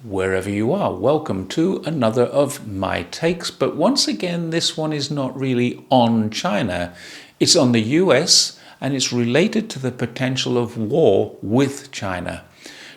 wherever you are. Welcome to another of my takes, but once again, this one is not really on China. It's on the US, and it's related to the potential of war with China.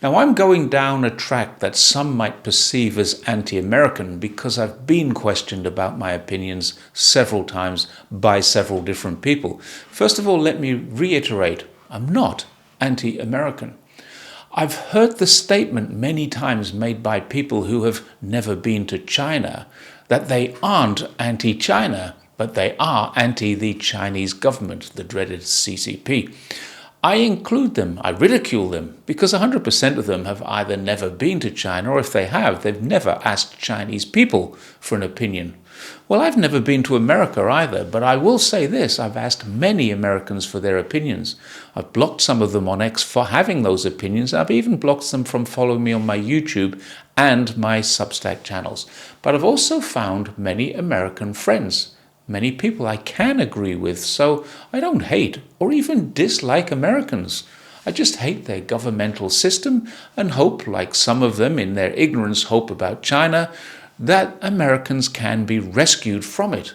Now, I'm going down a track that some might perceive as anti-American because I've been questioned about my opinions several times by several different people. First of all, let me reiterate, I'm not anti-American. I've heard the statement many times made by people who have never been to China that they aren't anti-China, but they are anti the Chinese government, the dreaded CCP. I include them, I ridicule them, because 100% of them have either never been to China, or if they have, they've never asked Chinese people for an opinion. Well, I've never been to America either, but I will say this, I've asked many Americans for their opinions. I've blocked some of them on X for having those opinions. I've even blocked them from following me on my YouTube and my Substack channels. But I've also found many American friends. Many people I can agree with, so I don't hate or even dislike Americans. I just hate their governmental system and hope, like some of them in their ignorance hope about China, that Americans can be rescued from it.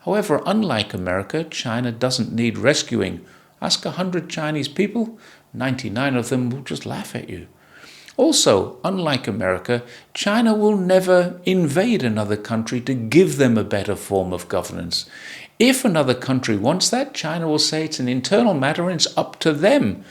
However, unlike America, China doesn't need rescuing. Ask 100 Chinese people, 99 of them will just laugh at you. Also, unlike America, China will never invade another country to give them a better form of governance. If another country wants that, China will say it's an internal matter and it's up to them.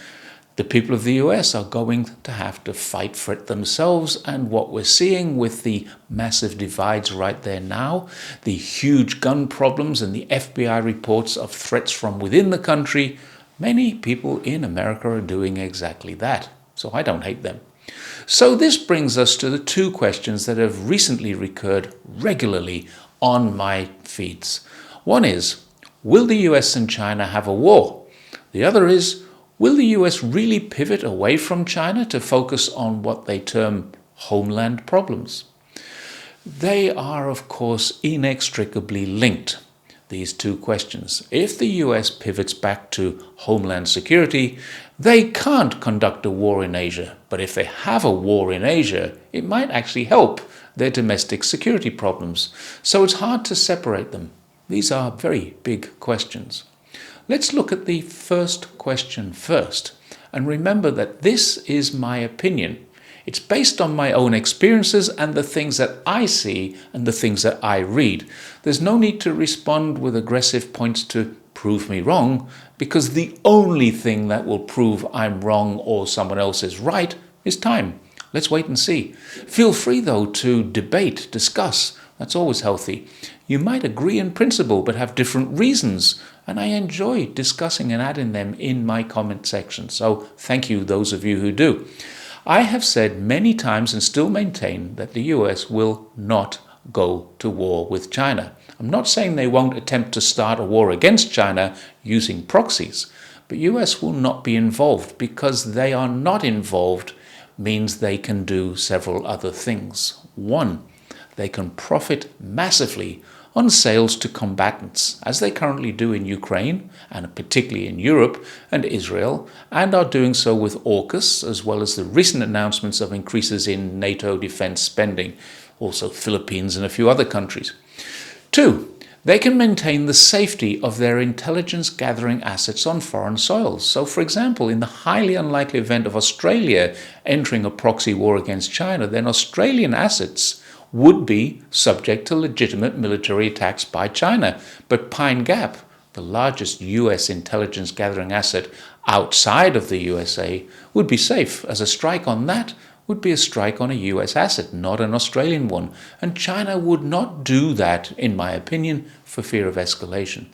The people of the US are going to have to fight for it themselves, and what we're seeing with the massive divides right there now, the huge gun problems and the FBI reports of threats from within the country, many people in America are doing exactly that. So I don't hate them. So this brings us to the two questions that have recently recurred regularly on my feeds. One is, will the US and China have a war? The other is, will the US really pivot away from China to focus on what they term homeland problems? They are, of course, inextricably linked, these two questions. If the US pivots back to homeland security, they can't conduct a war in Asia. But if they have a war in Asia, it might actually help their domestic security problems. So it's hard to separate them. These are very big questions. Let's look at the first question first. And remember that this is my opinion. It's based on my own experiences and the things that I see and the things that I read. There's no need to respond with aggressive points to prove me wrong, because the only thing that will prove I'm wrong or someone else is right is time. Let's wait and see. Feel free, though, to debate, discuss. That's always healthy. You might agree in principle but have different reasons, and I enjoy discussing and adding them in my comment section. So thank you, those of you who do. I have said many times and still maintain that the US will not go to war with China. I'm not saying they won't attempt to start a war against China using proxies, but US will not be involved, because they are not involved means they can do several other things. One, they can profit massively on sales to combatants, as they currently do in Ukraine, and particularly in Europe and Israel, and are doing so with AUKUS, as well as the recent announcements of increases in NATO defense spending, also Philippines and a few other countries. Two, they can maintain the safety of their intelligence gathering assets on foreign soils. So, for example, in the highly unlikely event of Australia entering a proxy war against China, then Australian assets would be subject to legitimate military attacks by China. But Pine Gap, the largest US intelligence gathering asset outside of the USA, would be safe, as a strike on that would be a strike on a US asset, not an Australian one. And China would not do that, in my opinion, for fear of escalation.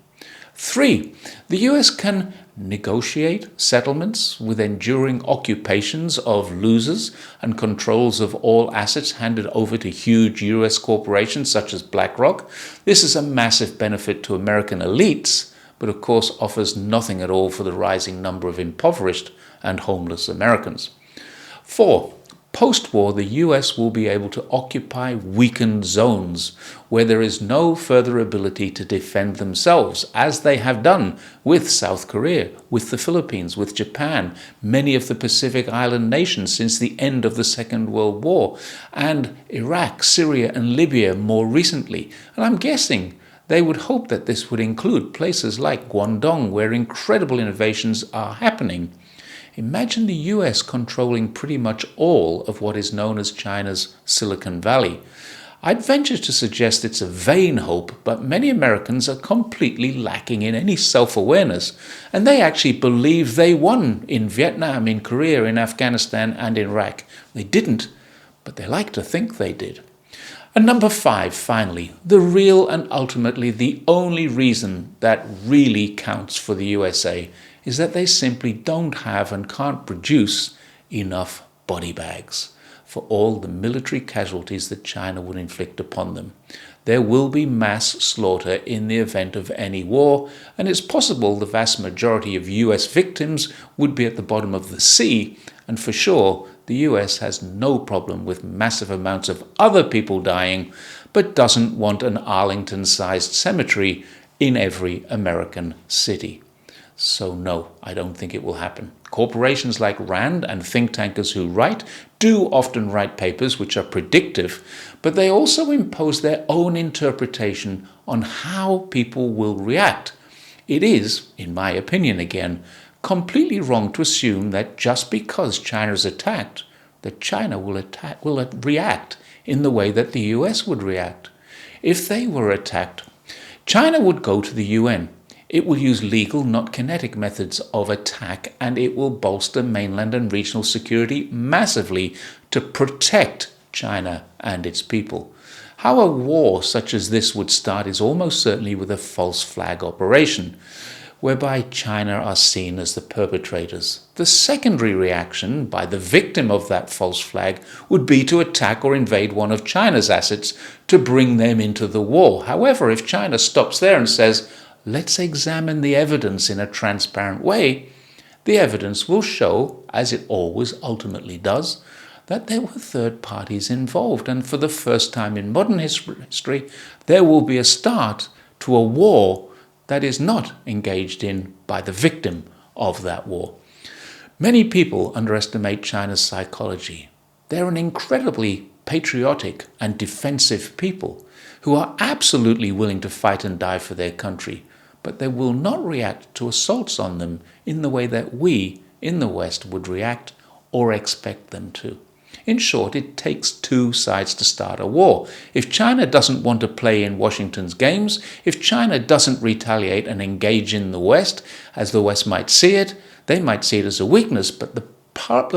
Three, the US can negotiate settlements with enduring occupations of losers and controls of all assets handed over to huge US corporations such as BlackRock. This is a massive benefit to American elites, but of course offers nothing at all for the rising number of impoverished and homeless Americans. Four, Post-war, the US will be able to occupy weakened zones where there is no further ability to defend themselves, as they have done with South Korea, with the Philippines, with Japan, many of the Pacific Island nations since the end of the Second World War, and Iraq, Syria, and Libya more recently. And I'm guessing they would hope that this would include places like Guangdong, where incredible innovations are happening. Imagine the US controlling pretty much all of what is known as China's Silicon Valley. I'd venture to suggest it's a vain hope, but many Americans are completely lacking in any self-awareness, and they actually believe they won in Vietnam, in Korea, in Afghanistan, and in Iraq. They didn't, but they like to think they did. And number 5, finally, the real and ultimately the only reason that really counts for the USA is that they simply don't have and can't produce enough body bags for all the military casualties that China would inflict upon them. There will be mass slaughter in the event of any war, and it's possible the vast majority of US victims would be at the bottom of the sea, and for sure the US has no problem with massive amounts of other people dying, but doesn't want an Arlington-sized cemetery in every American city. So no, I don't think it will happen. Corporations like RAND and think tankers who write do often write papers which are predictive, but they also impose their own interpretation on how people will react. It is, in my opinion again, completely wrong to assume that just because China is attacked, that China will react in the way that the US would react. If they were attacked, China would go to the UN. It will use legal, not kinetic methods of attack, and it will bolster mainland and regional security massively to protect China and its people. How a war such as this would start is almost certainly with a false flag operation, whereby China are seen as the perpetrators. The secondary reaction by the victim of that false flag would be to attack or invade one of China's assets to bring them into the war. However, if China stops there and says, let's examine the evidence in a transparent way, the evidence will show, as it always ultimately does, that there were third parties involved. And for the first time in modern history, there will be a start to a war that is not engaged in by the victim of that war. Many people underestimate China's psychology. They're an incredibly patriotic and defensive people who are absolutely willing to fight and die for their country, but they will not react to assaults on them in the way that we in the West would react or expect them to. In short, it takes two sides to start a war. If China doesn't want to play in Washington's games, if China doesn't retaliate and engage in the West, as the West might see it, they might see it as a weakness, but the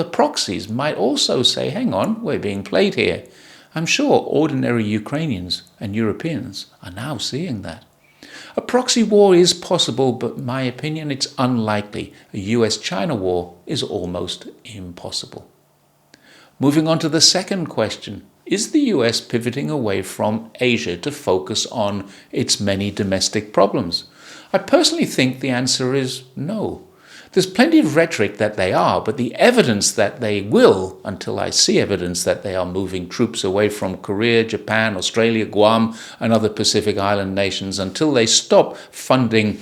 proxies might also say, hang on, we're being played here. I'm sure ordinary Ukrainians and Europeans are now seeing that. A proxy war is possible, but in my opinion, it's unlikely. A US-China war is almost impossible. Moving on to the second question, is the US pivoting away from Asia to focus on its many domestic problems? I personally think the answer is no. There's plenty of rhetoric that they are, but the evidence that they will, until I see evidence that they are moving troops away from Korea, Japan, Australia, Guam, and other Pacific Island nations, until they stop funding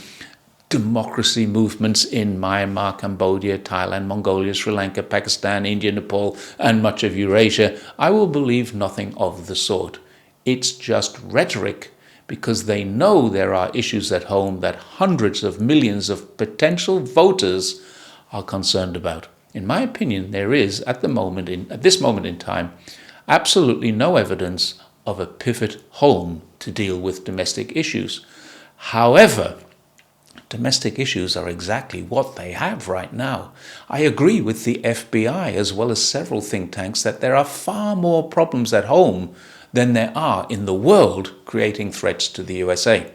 democracy movements in Myanmar, Cambodia, Thailand, Mongolia, Sri Lanka, Pakistan, India, Nepal, and much of Eurasia, I will believe nothing of the sort. It's just rhetoric, because they know there are issues at home that hundreds of millions of potential voters are concerned about. In my opinion, there is, at this moment in time, absolutely no evidence of a pivot home to deal with domestic issues. However, domestic issues are exactly what they have right now. I agree with the FBI as well as several think tanks that there are far more problems at home than there are in the world creating threats to the USA.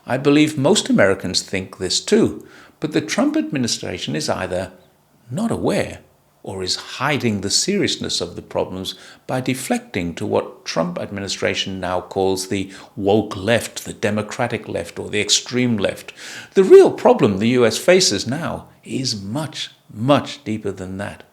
I believe most Americans think this too, but the Trump administration is either not aware or is hiding the seriousness of the problems by deflecting to what Trump administration now calls the woke left, the democratic left, or the extreme left. The real problem the US faces now is much, much deeper than that.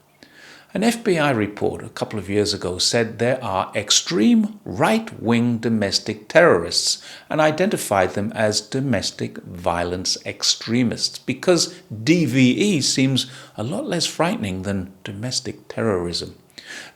An FBI report a couple of years ago said there are extreme right-wing domestic terrorists and identified them as domestic violence extremists because DVE seems a lot less frightening than domestic terrorism.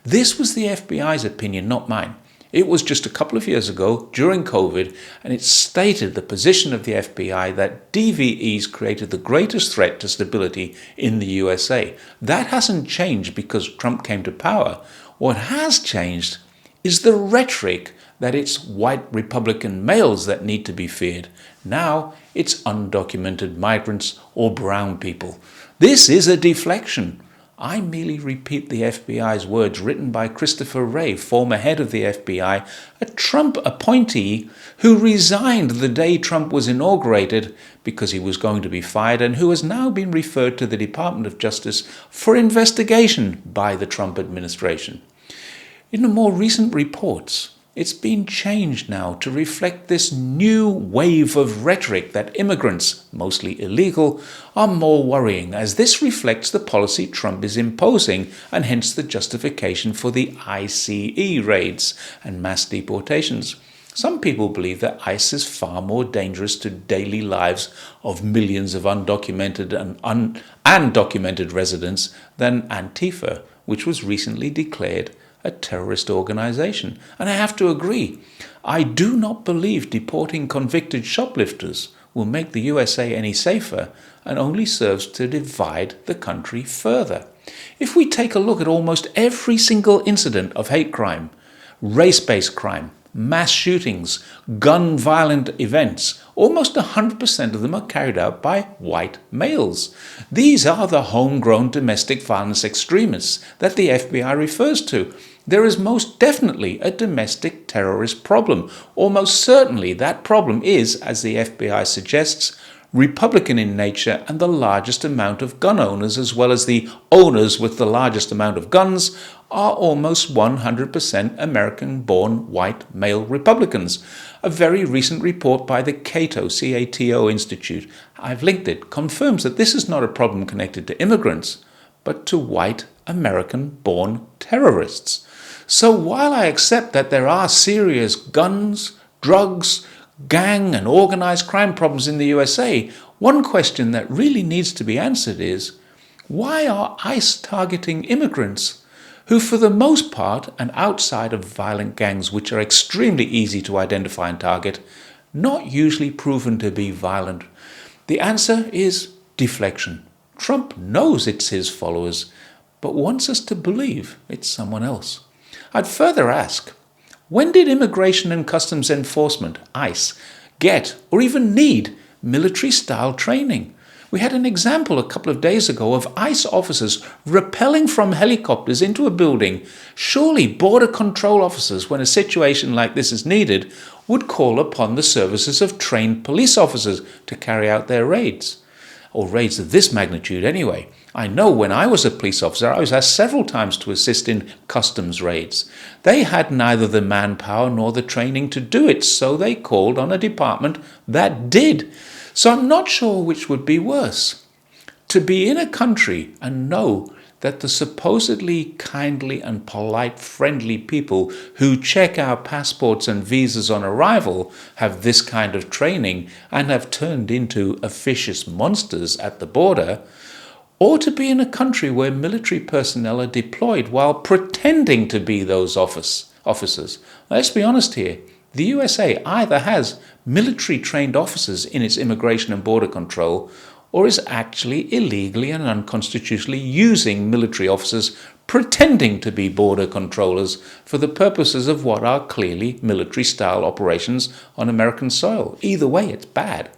This was the FBI's opinion, not mine. It was just a couple of years ago during COVID, and it stated the position of the FBI that DVEs created the greatest threat to stability in the USA. That hasn't changed because Trump came to power. What has changed is the rhetoric that it's white Republican males that need to be feared. Now it's undocumented migrants or brown people. This is a deflection. I merely repeat the FBI's words written by Christopher Wray, former head of the FBI, a Trump appointee who resigned the day Trump was inaugurated because he was going to be fired and who has now been referred to the Department of Justice for investigation by the Trump administration. In the more recent reports, it's been changed now to reflect this new wave of rhetoric that immigrants, mostly illegal, are more worrying, as this reflects the policy Trump is imposing and hence the justification for the ICE raids and mass deportations. Some people believe that ICE is far more dangerous to daily lives of millions of undocumented and documented residents than Antifa, which was recently declared a terrorist organization. And I have to agree, I do not believe deporting convicted shoplifters will make the USA any safer and only serves to divide the country further. If we take a look at almost every single incident of hate crime, race-based crime, mass shootings, gun violent events, almost 100% of them are carried out by white males. These are the homegrown domestic violence extremists that the FBI refers to. There is most definitely a domestic terrorist problem. Almost certainly that problem is, as the FBI suggests, Republican in nature, and the largest amount of gun owners, as well as the owners with the largest amount of guns, are almost 100% American-born white male Republicans. A very recent report by the Cato, C-A-T-O Institute, I've linked it, confirms that this is not a problem connected to immigrants, but to white American-born terrorists. So while I accept that there are serious guns, drugs, gang and organized crime problems in the USA, one question that really needs to be answered is, why are ICE targeting immigrants who, for the most part, and outside of violent gangs which are extremely easy to identify and target, not usually proven to be violent? The answer is deflection. Trump knows it's his followers, but wants us to believe it's someone else. I'd further ask, when did Immigration and Customs Enforcement, ICE, get or even need military-style training? We had an example a couple of days ago of ICE officers rappelling from helicopters into a building. Surely border control officers, when a situation like this is needed, would call upon the services of trained police officers to carry out their raids. Or raids of this magnitude anyway. I know when I was a police officer, I was asked several times to assist in customs raids. They had neither the manpower nor the training to do it, so they called on a department that did. So I'm not sure which would be worse. To be in a country and know that the supposedly kindly and polite, friendly people who check our passports and visas on arrival have this kind of training and have turned into officious monsters at the border, or to be in a country where military personnel are deployed while pretending to be those officers. Let's be honest here. The USA either has military-trained officers in its immigration and border control, or is actually illegally and unconstitutionally using military officers pretending to be border controllers for the purposes of what are clearly military-style operations on American soil. Either way, it's bad.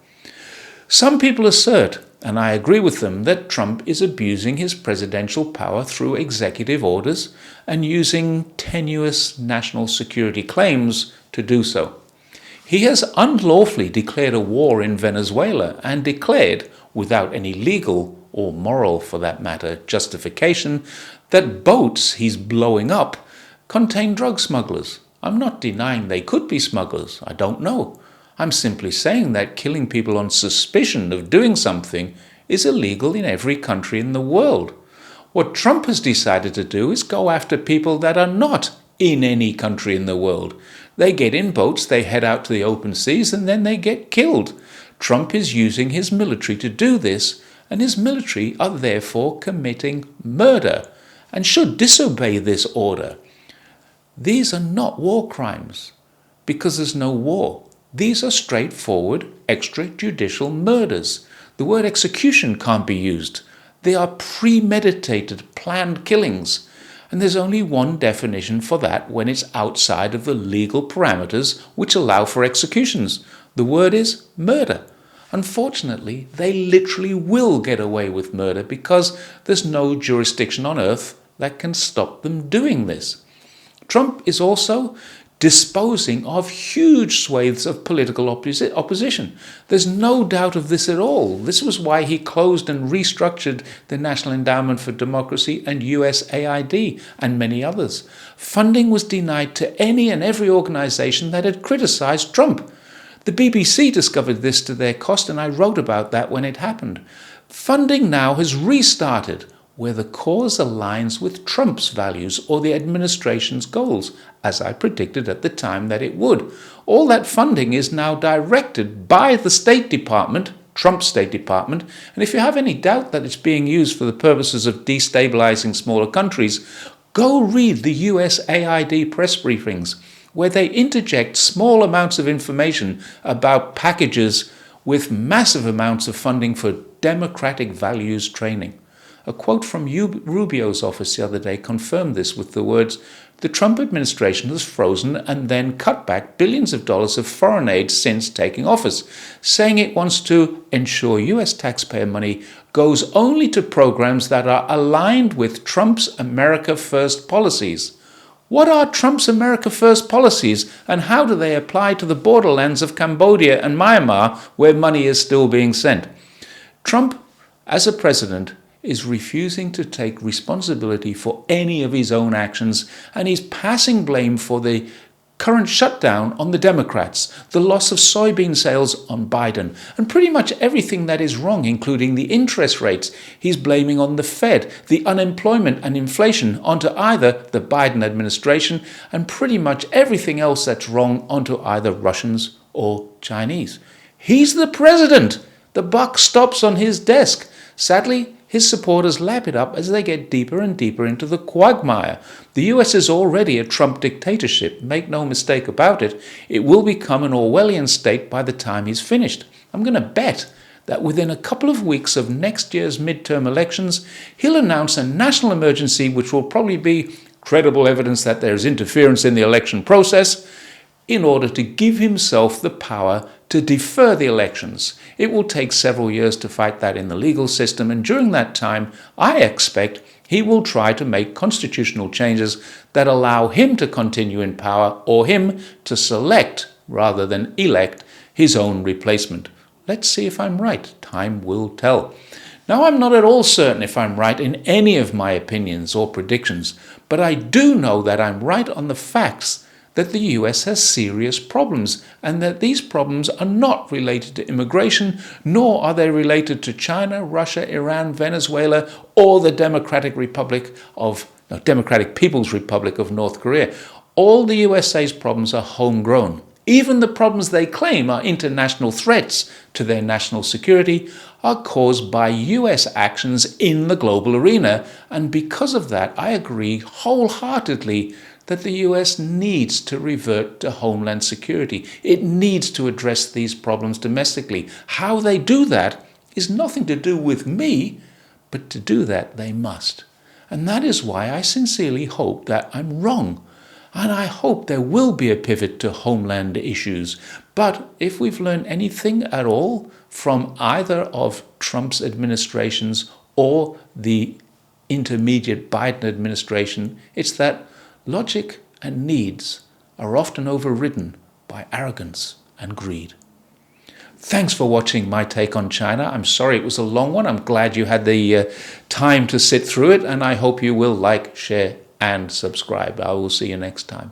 Some people assert, and I agree with them, that Trump is abusing his presidential power through executive orders and using tenuous national security claims to do so. He has unlawfully declared a war in Venezuela and declared, without any legal or moral, for that matter, justification, that boats he's blowing up contain drug smugglers. I'm not denying they could be smugglers. I don't know. I'm simply saying that killing people on suspicion of doing something is illegal in every country in the world. What Trump has decided to do is go after people that are not in any country in the world. They get in boats, they head out to the open seas, and then they get killed. Trump is using his military to do this, and his military are therefore committing murder and should disobey this order. These are not war crimes because there's no war. These are straightforward extrajudicial murders. The word execution can't be used. They are premeditated, planned killings. And there's only one definition for that when it's outside of the legal parameters which allow for executions. The word is murder. Unfortunately, they literally will get away with murder because there's no jurisdiction on earth that can stop them doing this. Trump is also disposing of huge swathes of political opposition. There's no doubt of this at all. This was why he closed and restructured the National Endowment for Democracy and USAID and many others. Funding was denied to any and every organization that had criticized Trump. The BBC discovered this to their cost, and I wrote about that when it happened. Funding now has restarted where the cause aligns with Trump's values or the administration's goals, as I predicted at the time that it would. All that funding is now directed by the State Department, Trump's State Department, and if you have any doubt that it's being used for the purposes of destabilizing smaller countries, go read the USAID press briefings, where they interject small amounts of information about packages with massive amounts of funding for democratic values training. A quote from Rubio's office the other day confirmed this with the words, "The Trump administration has frozen and then cut back billions of dollars of foreign aid since taking office, saying it wants to ensure US taxpayer money goes only to programs that are aligned with Trump's America First policies." What are Trump's America First policies, and how do they apply to the borderlands of Cambodia and Myanmar, where money is still being sent? Trump, as a president, is refusing to take responsibility for any of his own actions, and he's passing blame for the current shutdown on the Democrats, the loss of soybean sales on Biden, and pretty much everything that is wrong, including the interest rates, he's blaming on the Fed, the unemployment and inflation onto either the Biden administration, and pretty much everything else that's wrong onto either Russians or Chinese. He's the president. The buck stops on his desk. Sadly, his supporters lap it up as they get deeper and deeper into the quagmire. The US is already a Trump dictatorship, make no mistake about it. It will become an Orwellian state by the time he's finished. I'm going to bet that within a couple of weeks of next year's midterm elections, he'll announce a national emergency which will probably be credible evidence that there's interference in the election process, in order to give himself the power to defer the elections. It will take several years to fight that in the legal system, and during that time, I expect he will try to make constitutional changes that allow him to continue in power, or him to select, rather than elect, his own replacement. Let's see if I'm right. Time will tell. Now, I'm not at all certain if I'm right in any of my opinions or predictions, but I do know that I'm right on the facts that the US has serious problems, and that these problems are not related to immigration, nor are they related to China, Russia, Iran, Venezuela, or the Democratic People's Republic of North Korea. All the USA's problems are homegrown. Even the problems they claim are international threats to their national security are caused by US actions in the global arena, and because of that, I agree wholeheartedly that the US needs to revert to homeland security. It needs to address these problems domestically. How they do that is nothing to do with me, but to do that they must. And that is why I sincerely hope that I'm wrong. And I hope there will be a pivot to homeland issues. But if we've learned anything at all from either of Trump's administrations or the intermediate Biden administration, it's that logic and needs are often overridden by arrogance and greed. Thanks for watching my take on China. I'm sorry it was a long one. I'm glad you had the time to sit through it, and I hope you will like, share, and subscribe. I will see you next time.